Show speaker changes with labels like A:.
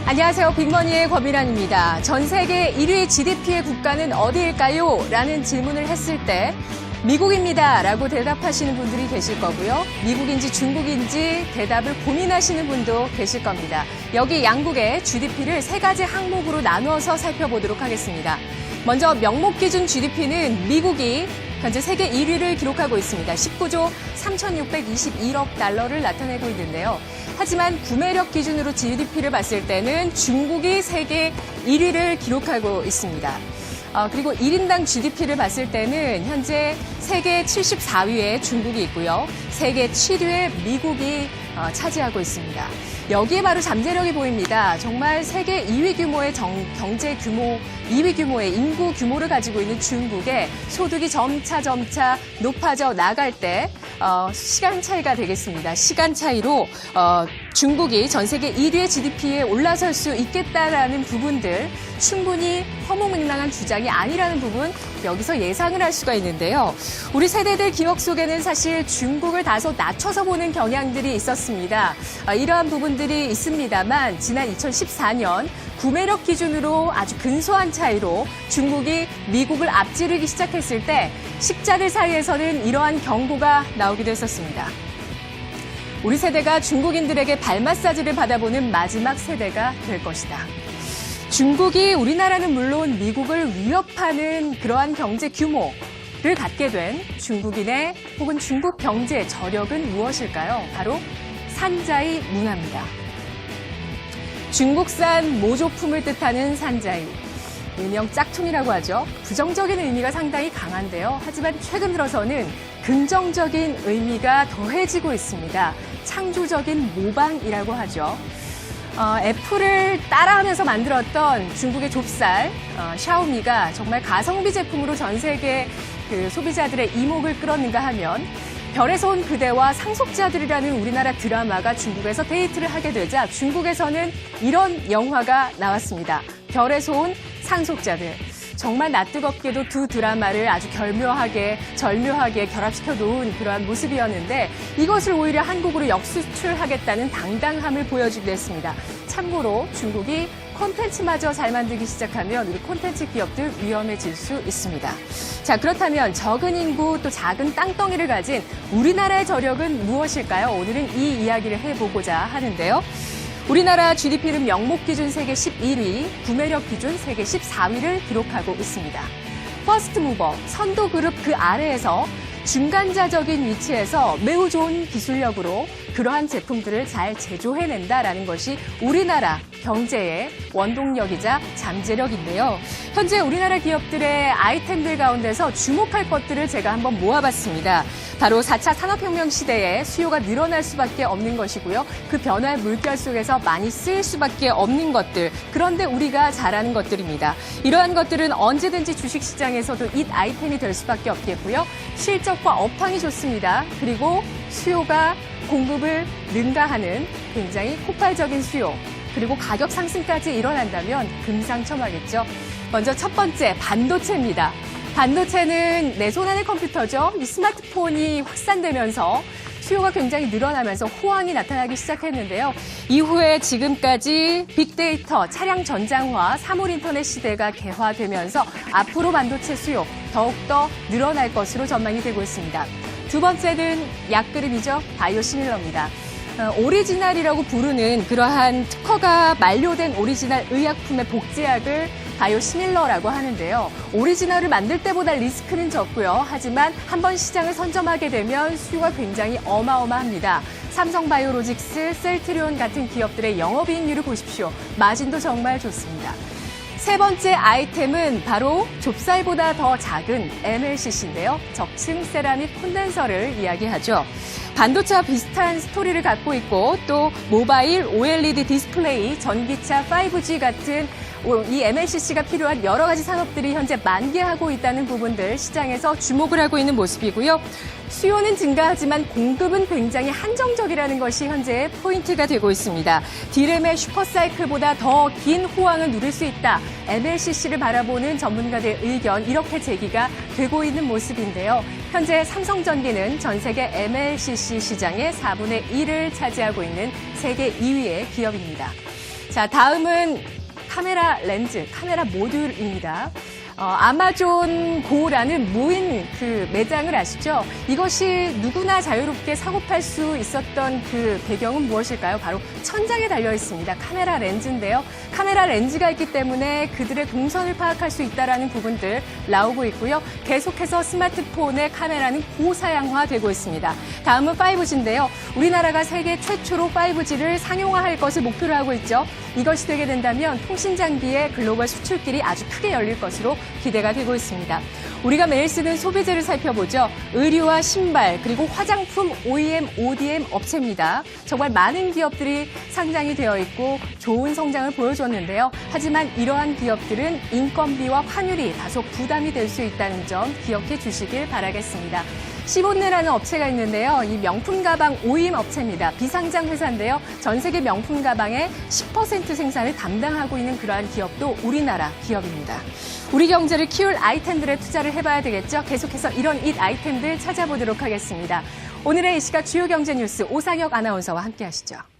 A: 안녕하세요. 빅머니의 권미란입니다. 전 세계 1위 GDP의 국가는 어디일까요? 라는 질문을 했을 때 미국입니다. 라고 대답하시는 분들이 계실 거고요. 미국인지 중국인지 대답을 고민하시는 분도 계실 겁니다. 여기 양국의 GDP를 세 가지 항목으로 나누어서 살펴보도록 하겠습니다. 먼저 명목 기준 GDP는 미국이 현재 세계 1위를 기록하고 있습니다. 19조 3,621억 달러를 나타내고 있는데요. 하지만 구매력 기준으로 GDP를 봤을 때는 중국이 세계 1위를 기록하고 있습니다. 그리고 1인당 GDP를 봤을 때는 현재 세계 74위에 중국이 있고요. 세계 7위에 미국이 차지하고 있습니다. 여기에 바로 잠재력이 보입니다. 정말 세계 2위 규모의 경제 규모, 2위 규모의 인구 규모를 가지고 있는 중국의 소득이 점차 높아져 나갈 때 시간 차이가 되겠습니다. 시간 차이로 중국이 전 세계 1위의 GDP에 올라설 수 있겠다라는 부분들 충분히 허무맹랑한 주장이 아니라는 부분 여기서 예상을 할 수가 있는데요. 우리 세대들 기억 속에는 사실 중국을 다소 낮춰서 보는 경향들이 있었습니다. 이러한 부분들이 있습니다만 지난 2014년 구매력 기준으로 아주 근소한 차이로 중국이 미국을 앞지르기 시작했을 때 식자들 사이에서는 이러한 경고가 나오기도 했었습니다. 우리 세대가 중국인들에게 발 마사지를 받아보는 마지막 세대가 될 것이다. 중국이 우리나라는 물론 미국을 위협하는 그러한 경제 규모를 갖게 된 중국인의 혹은 중국 경제의 저력은 무엇일까요? 바로 산자이 문화입니다. 중국산 모조품을 뜻하는 산자이, 일명 짝퉁이라고 하죠. 부정적인 의미가 상당히 강한데요. 하지만 최근 들어서는 긍정적인 의미가 더해지고 있습니다. 창조적인 모방이라고 하죠. 애플을 따라하면서 만들었던 중국의 좁쌀, 샤오미가 정말 가성비 제품으로 전 세계 소비자들의 이목을 끌었는가 하면 별에서 온 그대와 상속자들이라는 우리나라 드라마가 중국에서 데이트를 하게 되자 중국에서는 이런 영화가 나왔습니다. 별에서 온 상속자들. 정말 낯뜨겁게도 두 드라마를 아주 절묘하게 결합시켜 놓은 그러한 모습이었는데 이것을 오히려 한국으로 역수출하겠다는 당당함을 보여주기도 했습니다. 참고로 중국이 콘텐츠마저 잘 만들기 시작하면 우리 콘텐츠 기업들 위험해질 수 있습니다. 자, 그렇다면 적은 인구 또 작은 땅덩이를 가진 우리나라의 저력은 무엇일까요? 오늘은 이 이야기를 해보고자 하는데요. 우리나라 GDP는 명목 기준 세계 11위, 구매력 기준 세계 14위를 기록하고 있습니다. 퍼스트 무버, 선도 그룹 그 아래에서 중간자적인 위치에서 매우 좋은 기술력으로 그러한 제품들을 잘 제조해낸다라는 것이 우리나라 경제의 원동력이자 잠재력인데요. 현재 우리나라 기업들의 아이템들 가운데서 주목할 것들을 제가 한번 모아봤습니다. 바로 4차 산업혁명 시대에 수요가 늘어날 수밖에 없는 것이고요. 그 변화의 물결 속에서 많이 쓰일 수밖에 없는 것들. 그런데 우리가 잘하는 것들입니다. 이러한 것들은 언제든지 주식시장에서도 잇 아이템이 될 수밖에 없겠고요. 실적과 업황이 좋습니다. 그리고 수요가 공급을 능가하는 굉장히 폭발적인 수요. 그리고 가격 상승까지 일어난다면 금상첨화겠죠. 먼저 첫 번째, 반도체입니다. 반도체는 내 손 안의 컴퓨터죠. 이 스마트폰이 확산되면서 수요가 굉장히 늘어나면서 호황이 나타나기 시작했는데요. 이후에 지금까지 빅데이터, 차량 전장화, 사물 인터넷 시대가 개화되면서 앞으로 반도체 수요 더욱더 늘어날 것으로 전망이 되고 있습니다. 두 번째는 약그룹이죠. 바이오시밀러입니다. 오리지널이라고 부르는 그러한 특허가 만료된 오리지널 의약품의 복제약을 바이오시밀러라고 하는데요. 오리지널을 만들 때보다 리스크는 적고요. 하지만 한번 시장을 선점하게 되면 수요가 굉장히 어마어마합니다. 삼성바이오로직스, 셀트리온 같은 기업들의 영업이익률을 보십시오. 마진도 정말 좋습니다. 세 번째 아이템은 바로 좁쌀보다 더 작은 MLCC인데요. 적층 세라믹 콘덴서를 이야기하죠. 반도체와 비슷한 스토리를 갖고 있고 또 모바일, OLED 디스플레이, 전기차 5G 같은 이 MLCC가 필요한 여러 가지 산업들이 현재 만개하고 있다는 부분들 시장에서 주목을 하고 있는 모습이고요. 수요는 증가하지만 공급은 굉장히 한정적이라는 것이 현재의 포인트가 되고 있습니다. D램의 슈퍼사이클보다 더 긴 호황을 누릴 수 있다. MLCC를 바라보는 전문가들의 의견 이렇게 제기가 되고 있는 모습인데요. 현재 삼성전기는 전 세계 MLCC 시장의 4분의 1을 차지하고 있는 세계 2위의 기업입니다. 자, 다음은 카메라 렌즈, 카메라 모듈입니다. 아마존 고라는 무인 그 매장을 아시죠? 이것이 누구나 자유롭게 사고 팔 수 있었던 그 배경은 무엇일까요? 바로 천장에 달려 있습니다. 카메라 렌즈인데요. 카메라 렌즈가 있기 때문에 그들의 동선을 파악할 수 있다는 부분들 나오고 있고요. 계속해서 스마트폰의 카메라는 고사양화되고 있습니다. 다음은 5G인데요. 우리나라가 세계 최초로 5G를 상용화할 것을 목표로 하고 있죠. 이것이 되게 된다면 통신 장비의 글로벌 수출길이 아주 크게 열릴 것으로 기대가 되고 있습니다. 우리가 매일 쓰는 소비재를 살펴보죠. 의류와 신발, 그리고 화장품 OEM, ODM 업체입니다. 정말 많은 기업들이 상장이 되어 있고 좋은 성장을 보여줬는데요. 하지만 이러한 기업들은 인건비와 환율이 다소 부담이 될 수 있다는 점 기억해 주시길 바라겠습니다. 시본네라는 업체가 있는데요. 이 명품 가방 OEM 업체입니다. 비상장 회사인데요. 전 세계 명품 가방의 10% 생산을 담당하고 있는 그러한 기업도 우리나라 기업입니다. 우리 경제를 키울 아이템들에 투자를 해봐야 되겠죠. 계속해서 이런 잇 아이템들 찾아보도록 하겠습니다. 오늘의 이 시각 주요 경제 뉴스 오상혁 아나운서와 함께 하시죠.